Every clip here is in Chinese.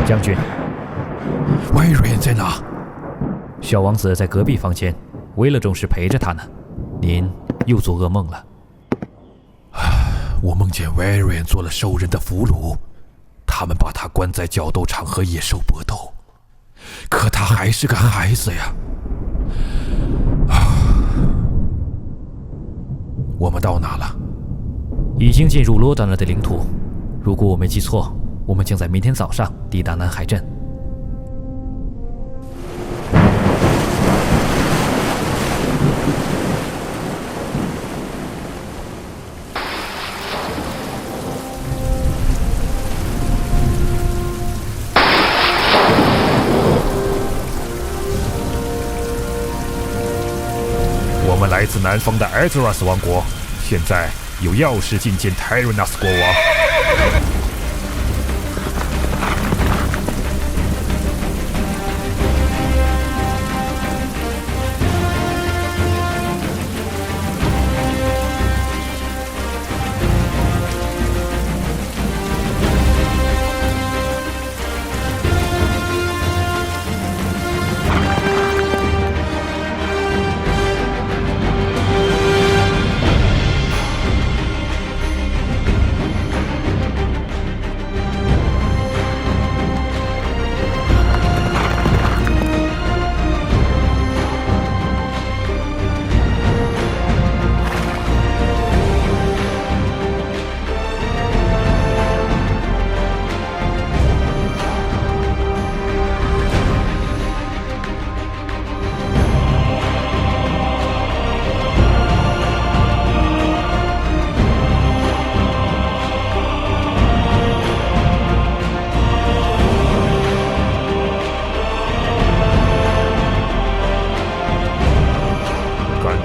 将军，威廉在哪？小王子在隔壁房间，威勒中士陪着他呢。您又做噩梦了。我梦见威廉做了兽人的俘虏，他们把他关在角斗场和野兽搏斗，可他还是个孩子呀。我们到哪了？已经进入罗丹了的领土。如果我没记错，我们将在明天早上抵达南海镇。我们来自南方的艾泽拉斯王国，现在有钥匙觐见泰瑞纳斯国王。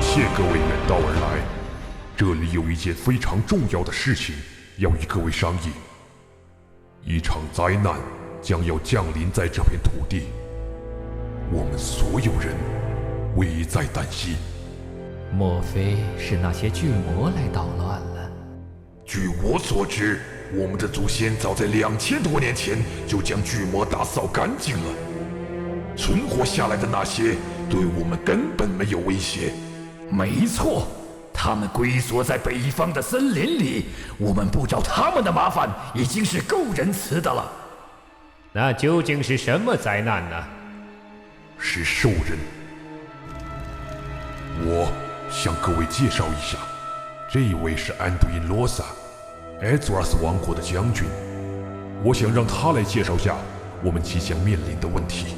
谢各位远道而来，这里有一件非常重要的事情要与各位商议。一场灾难将要降临在这片土地，我们所有人危在旦夕。莫非是那些巨魔来捣乱了？据我所知，我们的祖先早在2000多年前就将巨魔打扫干净了。存活下来的那些对我们根本没有威胁。没错，他们龟缩在北方的森林里，我们不找他们的麻烦已经是够仁慈的了。那究竟是什么灾难呢？是兽人。我向各位介绍一下，这一位是安杜因罗萨，艾泽拉斯王国的将军。我想让他来介绍下我们即将面临的问题。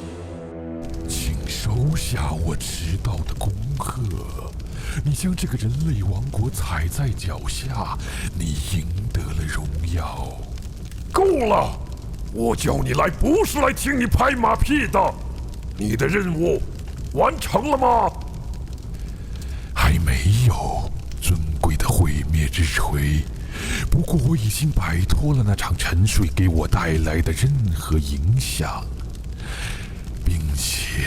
请收下我迟到的恭贺。你将这个人类王国踩在脚下，你赢得了荣耀。够了！我叫你来不是来听你拍马屁的。你的任务完成了吗？还没有，尊贵的毁灭之锤。不过我已经摆脱了那场沉睡给我带来的任何影响。并且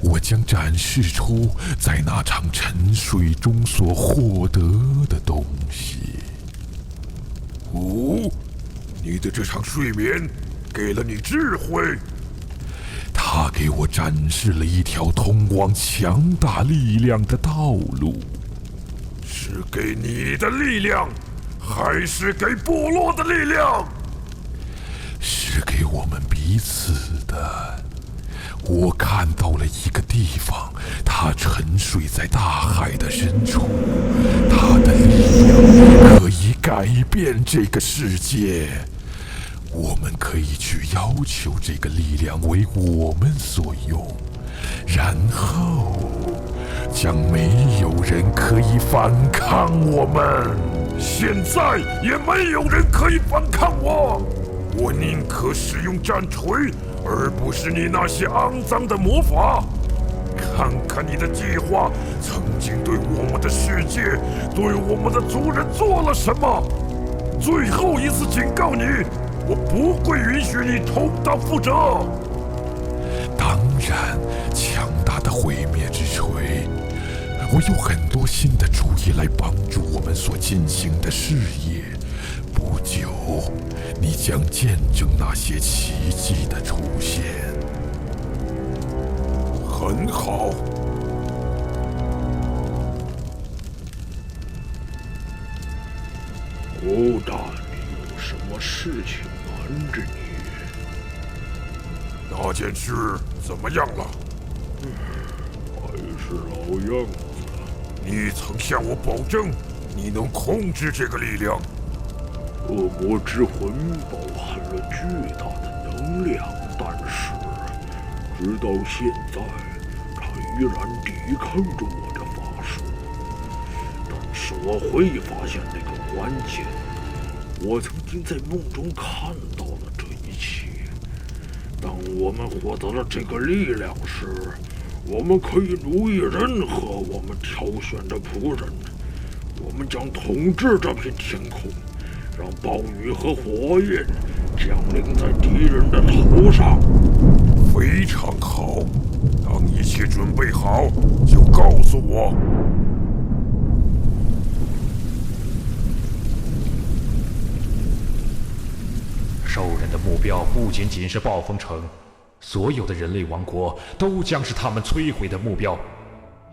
我将展示出在那场沉睡中所获得的东西。你的这场睡眠给了你智慧。它给我展示了一条通往强大力量的道路。是给你的力量，还是给部落的力量？是给我们彼此的。我看到了一个地方，它沉睡在大海的深处，它的力量可以改变这个世界。我们可以去要求这个力量为我们所用，然后将没有人可以反抗我们。现在也没有人可以反抗我。我宁可使用战锤，而不是你那些肮脏的魔法。看看你的计划曾经对我们的世界、对我们的族人做了什么。最后一次警告你，我不会允许你重蹈覆辙。当然，强大的毁灭之锤，我有很多新的主意来帮助我们所进行的事业。不久，你将见证那些奇迹的出现。很好。欧大，你有什么事情瞒着你？那件事怎么样了？还是老样子。你曾向我保证，你能控制这个力量。恶魔之魂包含了巨大的能量，但是直到现在，它依然抵抗着我的法术。但是我会发现那个关键。我曾经在梦中看到了这一切。当我们获得了这个力量时，我们可以奴役任何我们挑选的仆人。我们将统治这片天空，让暴雨和火焰降临在敌人的头上。非常好，当一切准备好，就告诉我。兽人的目标不仅仅是暴风城，所有的人类王国都将是他们摧毁的目标。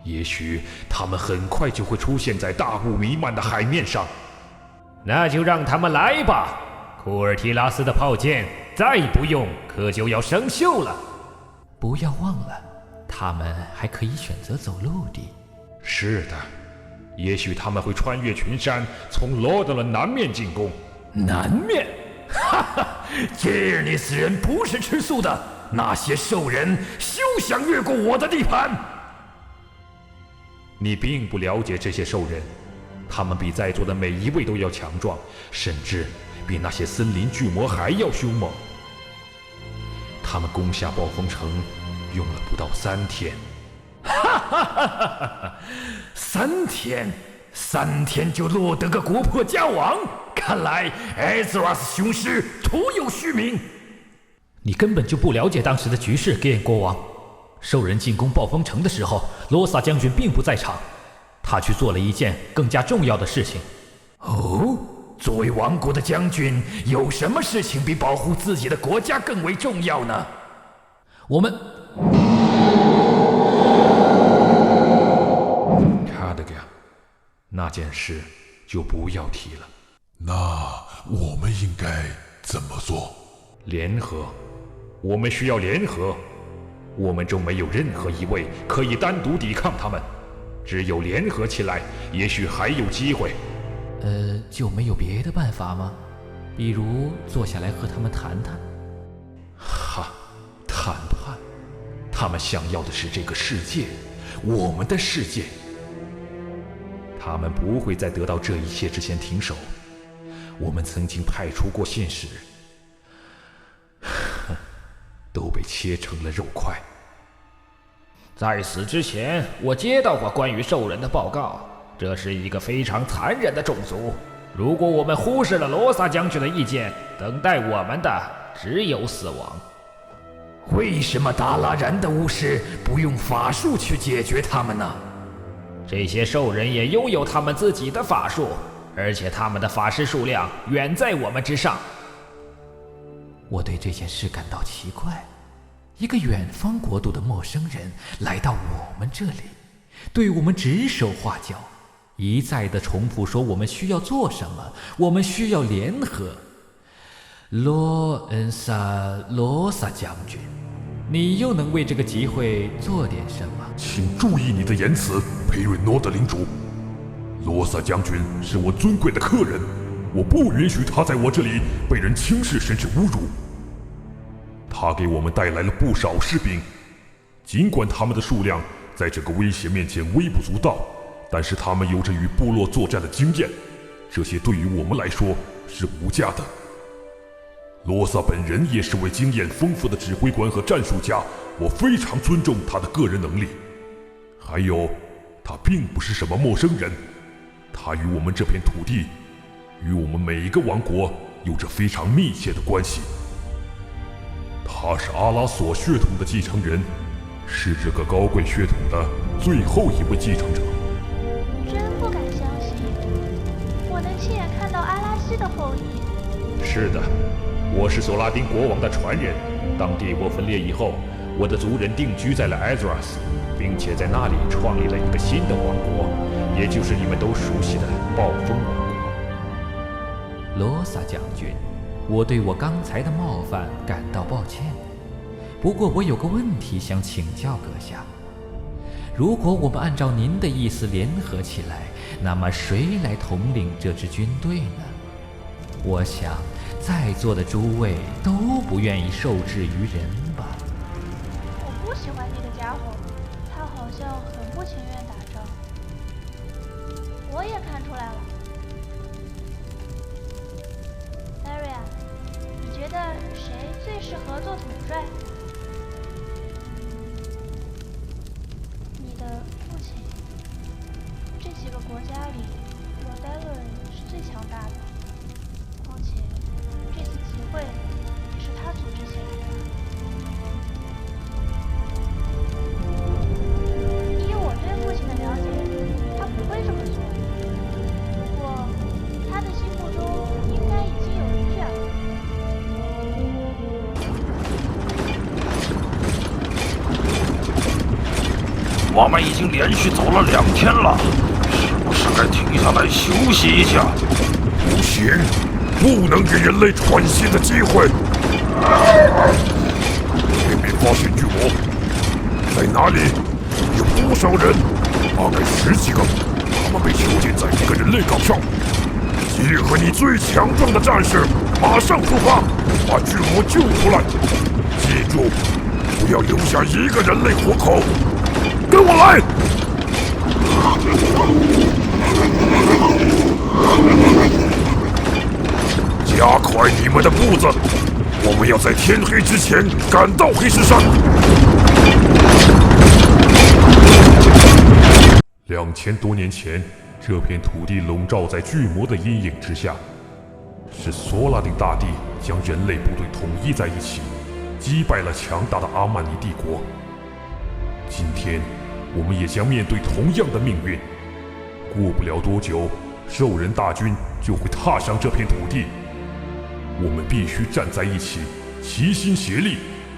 也许他们很快就会出现在大雾弥漫的海面上。那就让他们来吧。库尔提拉斯的炮舰再不用，可就要生锈了。不要忘了，他们还可以选择走陆地。是的，也许他们会穿越群山，从罗德的南面进攻。南面？哈哈，杰尔尼斯人不是吃素的，那些兽人休想越过我的地盘。你并不了解这些兽人，他们比在座的每一位都要强壮，甚至比那些森林巨魔还要凶猛。他们攻下暴风城用了不到3天。哈哈哈哈！3天就落得个国破家亡，看来埃兹拉斯雄狮徒有虚名。你根本就不了解当时的局势，给国王。兽人进攻暴风城的时候，罗萨将军并不在场，他去做了一件更加重要的事情。哦，作为王国的将军，有什么事情比保护自己的国家更为重要呢？我们卡德加，那件事就不要提了。那我们应该怎么做？联合，我们需要联合。我们中没有任何一位可以单独抵抗他们，只有联合起来，也许还有机会。就没有别的办法吗？比如坐下来和他们谈谈？谈判？他们想要的是这个世界，我们的世界。他们不会在得到这一切之前停手。我们曾经派出过信使，都被切成了肉块。在死之前，我接到过关于兽人的报告，这是一个非常残忍的种族。如果我们忽视了罗萨将军的意见，等待我们的只有死亡。为什么达拉然的巫师不用法术去解决他们呢？这些兽人也拥有他们自己的法术，而且他们的法师数量远在我们之上。我对这件事感到奇怪，一个远方国度的陌生人来到我们这里，对我们指手画脚，一再地重复说我们需要做什么，我们需要联合。罗萨将军，你又能为这个集会做点什么？请注意你的言辞，裴瑞诺的领主。罗萨将军是我尊贵的客人，我不允许他在我这里被人轻视甚至侮辱。他给我们带来了不少士兵，尽管他们的数量在这个威胁面前微不足道，但是他们有着与部落作战的经验，这些对于我们来说是无价的。罗萨本人也是位经验丰富的指挥官和战术家，我非常尊重他的个人能力。还有，他并不是什么陌生人，他与我们这片土地，与我们每一个王国有着非常密切的关系。他是阿拉索血统的继承人，是这个高贵血统的最后一位继承者。真不敢相信，我能亲眼看到阿拉西的后裔。是的，我是索拉丁国王的传人。当帝国分裂以后，我的族人定居在了艾泽拉斯，并且在那里创立了一个新的王国，也就是你们都熟悉的暴风王国。罗萨将军，我对我刚才的冒犯感到抱歉。不过我有个问题想请教阁下：如果我们按照您的意思联合起来，那么谁来统领这支军队呢？我想，在座的诸位都不愿意受制于人吧？我不喜欢那个家伙，他好像很不情愿打仗。我也看出来了。Daria， 你觉得谁最适合做统帅？你的父亲。这几个国家里，罗戴伦是最强大的。况且，这次集会也是他组织起来的。依我对父亲的了解，他不会这么做。不过，他的心目中应该已经有人选了。我们已经连续走了2天了，是不是该停下来休息一下？不行，不能给人类喘息的机会。别被发现巨魔，在哪里？有多少人？大概10几个，他们被囚禁在一个人类港上。结合你最强壮的战士，马上出发，把巨魔救出来。记住，不要留下一个人类活口。跟我来！加快你们的步子，我们要在天黑之前赶到黑石山。2000多年前，这片土地笼罩在巨魔的阴影之下，是索拉丁大帝将人类部队统一在一起，击败了强大的阿曼尼帝国。今天，我们也将面对同样的命运。过不了多久，兽人大军就会踏上这片土地。我们必须站在一起，齐心协力，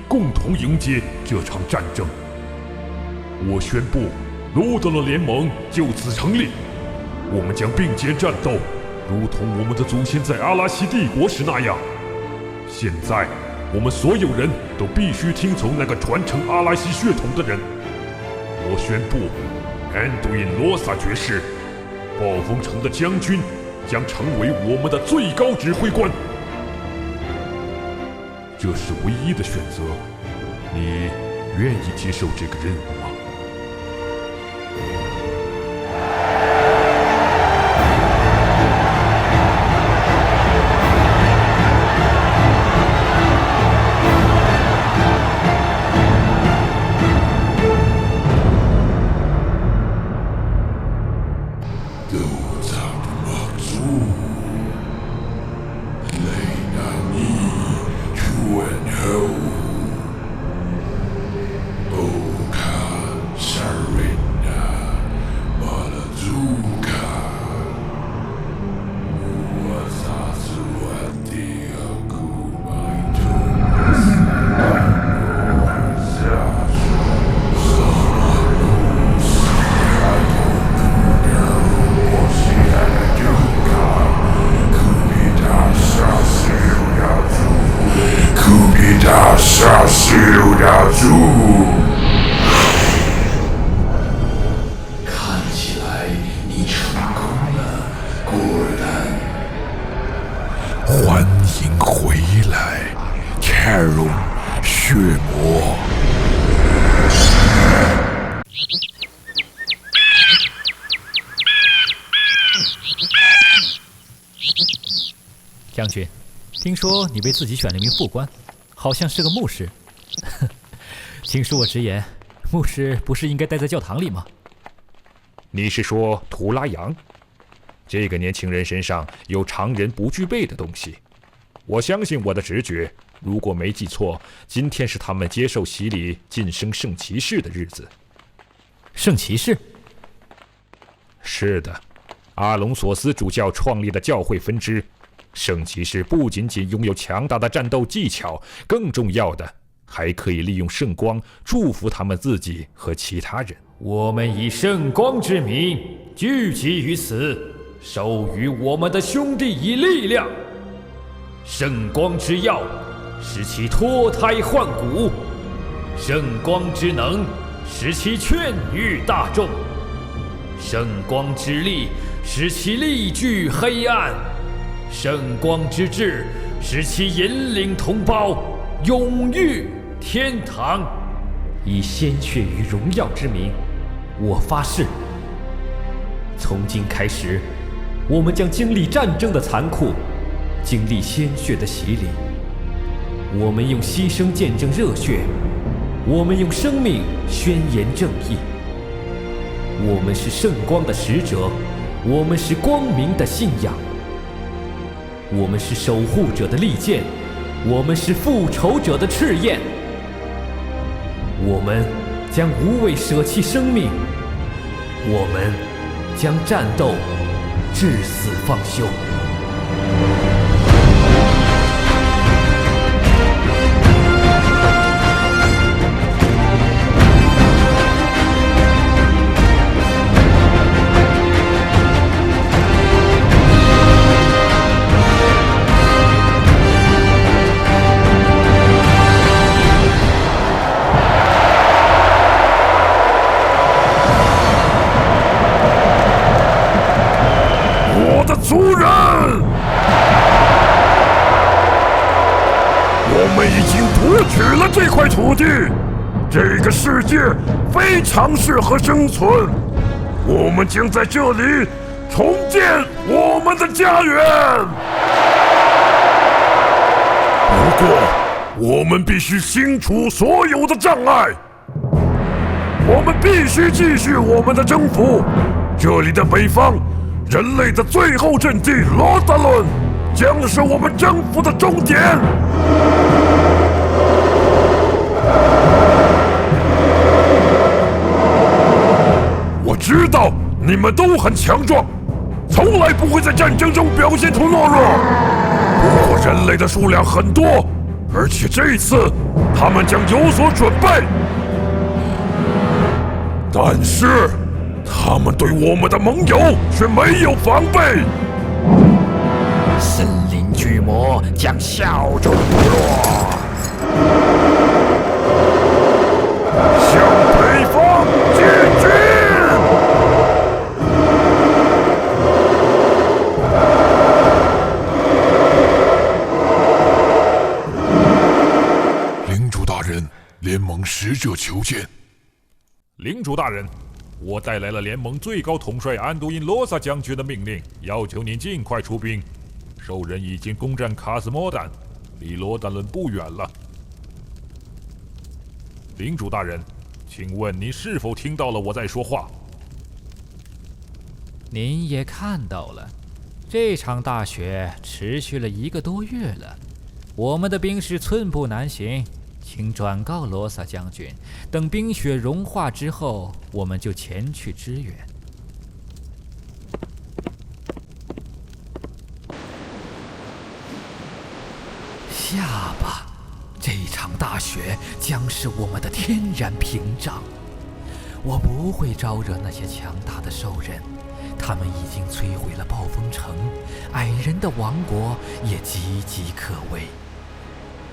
共同迎接这场战争。我宣布，罗德勒联盟就此成立。我们将并肩战斗，如同我们的祖先在阿拉西帝国时那样。现在，我们所有人都必须听从那个传承阿拉西血统的人。我宣布，安杜因·罗萨爵士，暴风城的将军，将成为我们的最高指挥官。这是唯一的选择，你愿意接受这个任务吗？看起来你成功了，古尔丹。欢迎回来，凯隆血魔。将军，听说你被自己选了一名副官，好像是个牧师。请恕我直言，牧师不是应该待在教堂里吗？你是说图拉扬？这个年轻人身上有常人不具备的东西。我相信我的直觉，如果没记错，今天是他们接受洗礼、晋升圣骑士的日子。圣骑士？是的，阿隆索斯主教创立的教会分支，圣骑士不仅仅拥有强大的战斗技巧，更重要的还可以利用圣光祝福他们自己和其他人。我们以圣光之名聚集于此，授予我们的兄弟以力量。圣光之药，使其脱胎换骨；圣光之能，使其劝喻大众；圣光之力，使其力拒黑暗；圣光之志，使其引领同胞永浴天堂。以鲜血与荣耀之名，我发誓，从今开始，我们将经历战争的残酷，经历鲜血的洗礼。我们用牺牲见证热血，我们用生命宣言正义。我们是圣光的使者，我们是光明的信仰。我们是守护者的利剑，我们是复仇者的赤焰。我们将无畏舍弃生命，我们将战斗至死方休。族人，我们已经夺取了这块土地，这个世界非常适合生存。我们将在这里重建我们的家园。不过，我们必须清除所有的障碍。我们必须继续我们的征服。这里的北方。人类的最后阵地罗德伦将是我们征服的终点。我知道你们都很强壮，从来不会在战争中表现出懦弱。不过人类的数量很多，而且这一次他们将有所准备。但是他们对我们的盟友却没有防备。森林巨魔将效忠部落，向北方进军。领主大人，联盟使者求见。领主大人，我带来了联盟最高统帅安都因罗萨将军的命令，要求您尽快出兵。兽人已经攻占卡斯莫丹，离罗丹伦不远了。领主大人，请问您是否听到了我在说话？您也看到了，这场大雪持续了1个多月了，我们的兵士寸步难行。请转告罗萨将军，等冰雪融化之后，我们就前去支援。下吧，这场大雪将是我们的天然屏障。我不会招惹那些强大的兽人，他们已经摧毁了暴风城，矮人的王国也岌岌可危。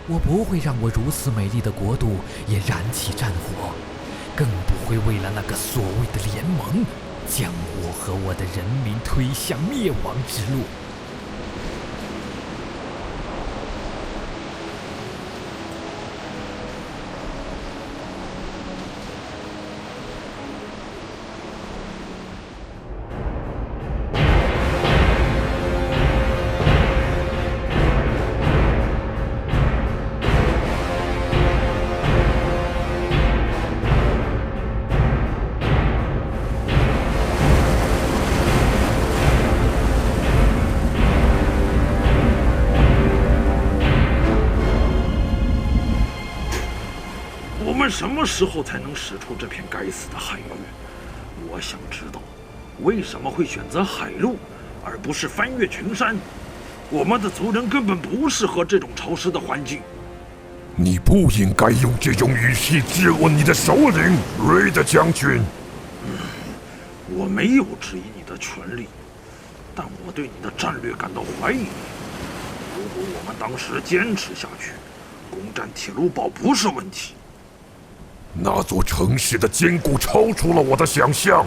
我不会让我如此美丽的国度也燃起战火，更不会为了那个所谓的联盟，将我和我的人民推向灭亡之路。我们什么时候才能使出这片该死的海域？我想知道，为什么会选择海路，而不是翻越群山？我们的族人根本不适合这种潮湿的环境。你不应该用这种语气质问你的首领瑞德将军。我没有质疑你的权利，但我对你的战略感到怀疑。如果我们当时坚持下去，攻占铁路堡不是问题。那座城市的坚固超出了我的想象，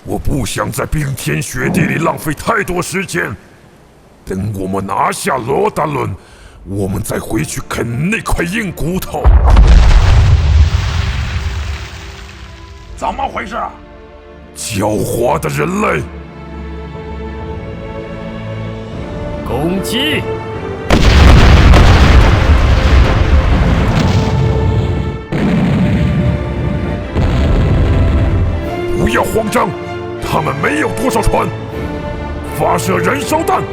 我不想在冰天雪地里浪费太多时间。等我们拿下罗达伦，我们再回去啃那块硬骨头。怎么回事？狡猾的人类！攻击！不要慌张，他们没有多少船。发射燃烧弹！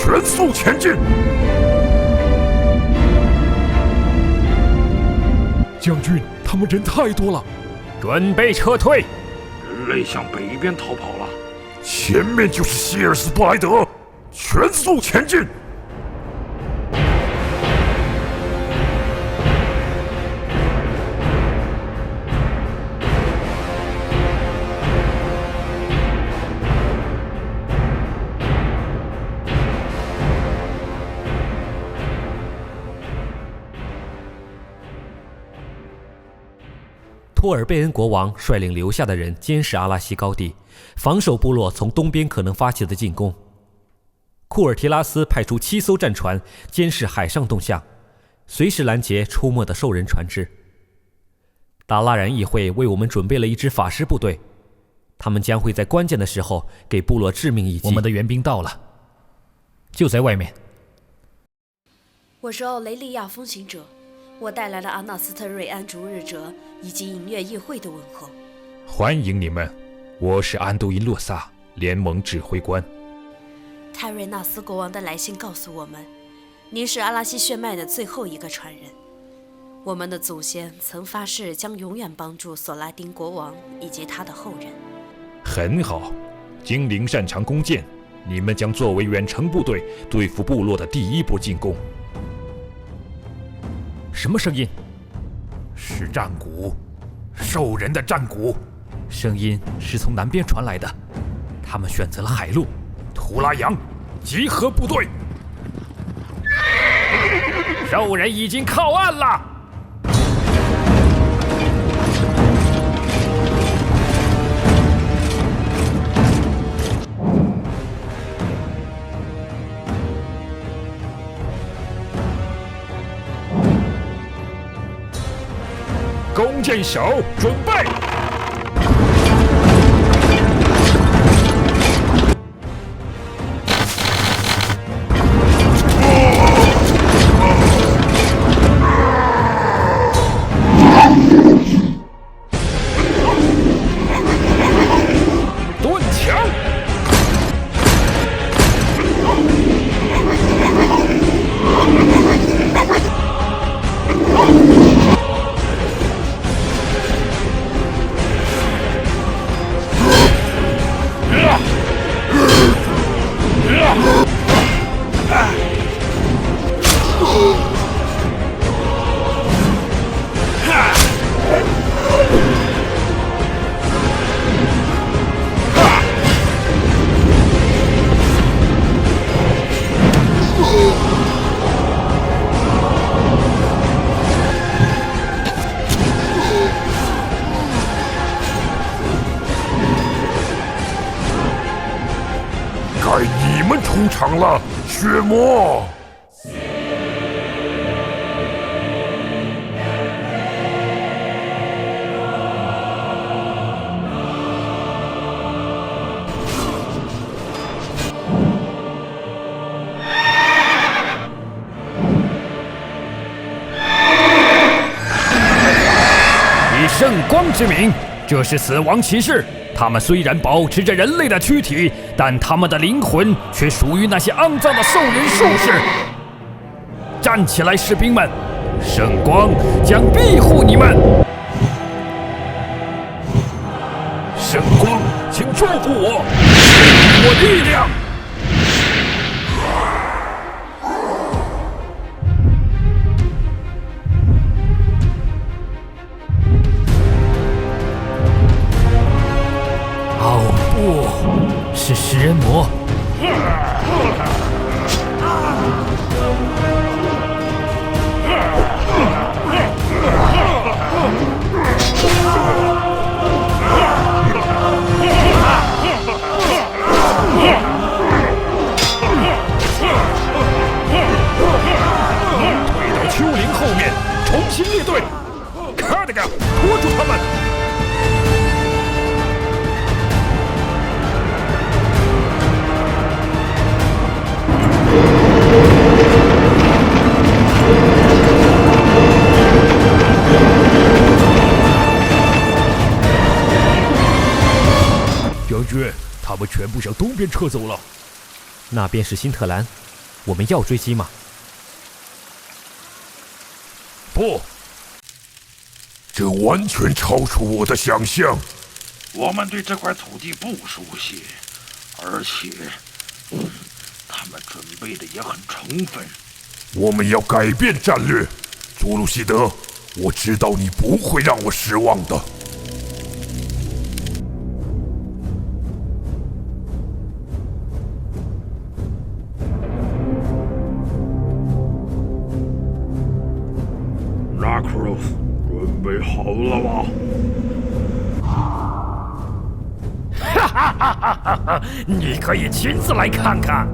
全速前进！将军，他们人太多了，准备撤退！人类向北边逃跑了。前面就是希尔斯布莱德，全速前进！托尔贝恩国王率领留下的人监视阿拉西高地，防守部落从东边可能发起的进攻。库尔提拉斯派出7艘战船监视海上动向，随时拦截出没的兽人船只。达拉然议会为我们准备了一支法师部队，他们将会在关键的时候给部落致命一击。我们的援兵到了，就在外面。我是奥雷利亚风行者，我带来了阿纳斯特瑞安逐日者以及银月议会的问候。欢迎你们，我是安都因洛萨联盟指挥官。泰瑞纳斯国王的来信告诉我们，您是阿拉西血脉的最后一个传人。我们的祖先曾发誓将永远帮助索拉丁国王以及他的后人。很好，精灵擅长弓箭，你们将作为远程部队对付部落的第一波进攻。什么声音？是战鼓，兽人的战鼓。声音是从南边传来的，他们选择了海路。图拉扬，集合部队！兽人已经靠岸了。弓箭手准备！盾墙！该你们出场了，血魔！之名，这是死亡骑士。他们虽然保持着人类的躯体，但他们的灵魂却属于那些肮脏的兽人术士。站起来，士兵们！圣光将庇护你们。圣光，请祝福我，给我力量。哦不，是食人魔！退到丘陵后面，重新列队。卡德嘎，拖住他们！将军，他们全部向东边撤走了。那边是辛特兰，我们要追击吗？不，这完全超出我的想象。我们对这块土地不熟悉，而且，他们准备的也很充分。我们要改变战略，祖鲁西德，我知道你不会让我失望的。Nakros，准备好了吗？哈哈哈哈哈！你可以亲自来看看。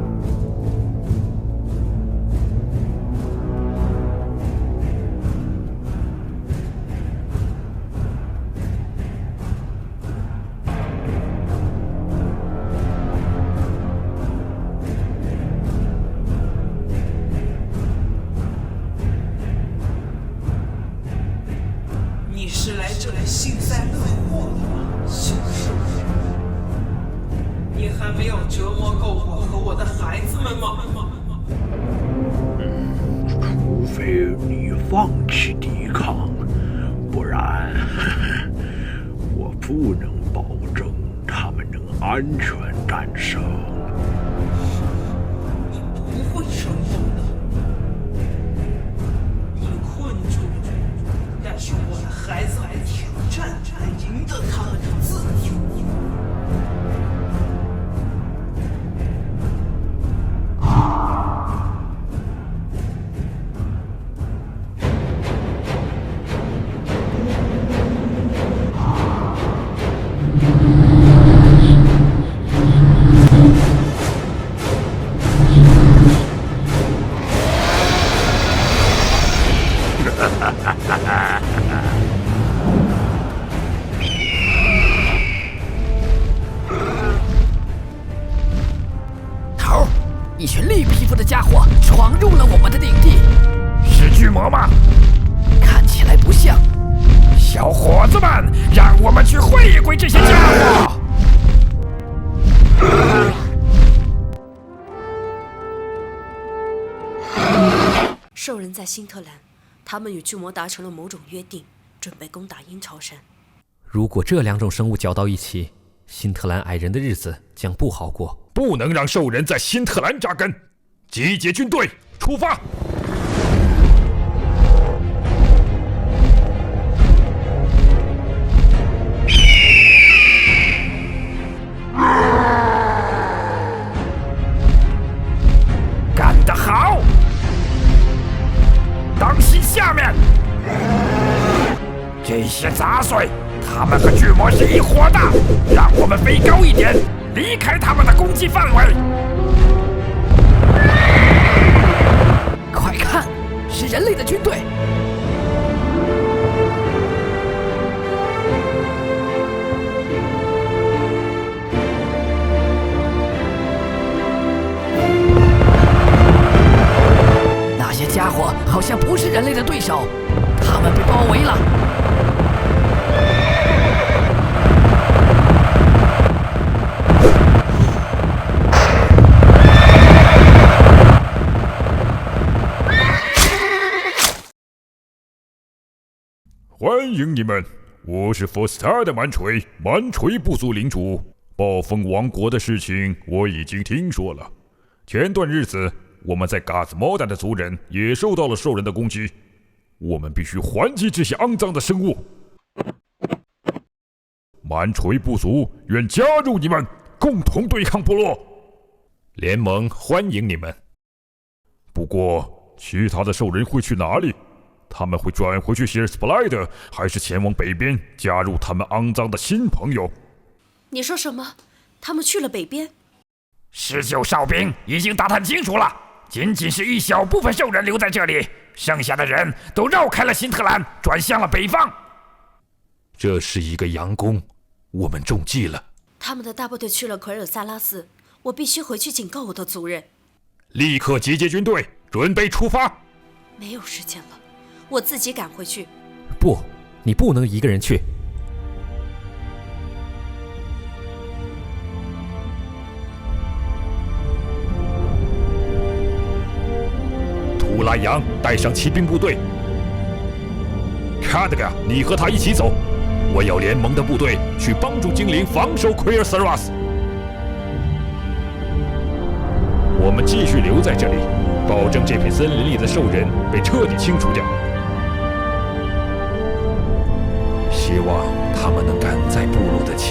你是来这里幸灾乐祸的吗，小兽人？你还没有折磨够我和我的孩子们吗？除非你放弃抵抗，不然，我不能保证他们能安全战胜。你不会成功的。你困住了，但是我的孩子来挑战，来赢得他们的自由。头儿，一群绿皮肤的家伙闯入了我们的领地。是巨魔吗？看起来不像。小伙子们，让我们去会一会这些家伙。兽人在辛特兰，他们与巨魔达成了某种约定，准备攻打鹰巢山。如果这两种生物搅到一起，辛特兰矮人的日子将不好过。不能让兽人在辛特兰扎根。集结军队，出发！干得好！当心下面！这些杂碎，他们和巨魔是一伙的，让我们飞高一点，离开他们的攻击范围。快看，是人类的军队！那些家伙好像不是人类的对手，他们被包围了。欢迎你们！我是佛斯塔的蛮锤，蛮锤部族领主。暴风王国的事情我已经听说了。前段日子，我们在嘎斯莫丹的族人也受到了兽人的攻击，我们必须还击这些肮脏的生物。蛮锤部族愿加入你们，共同对抗部落。联盟欢迎你们。不过，其他的兽人会去哪里？他们会转回去希尔斯普莱德，还是前往北边加入他们肮脏的新朋友？你说什么？他们去了北边？19哨兵已经打探清楚了，仅仅是一小部分兽人留在这里，剩下的人都绕开了辛特兰，转向了北方。这是一个佯攻，我们中计了。他们的大部队去了奎尔萨拉斯，我必须回去警告我的族人。立刻集结军队，准备出发。没有时间了，我自己赶回去。不，你不能一个人去。图拉扬带上骑兵部队，卡德嘎，你和他一起走。我要联盟的部队去帮助精灵防守奎尔萨拉斯。我们继续留在这里，保证这片森林里的兽人被彻底清除掉。希望他们能赶在部落的前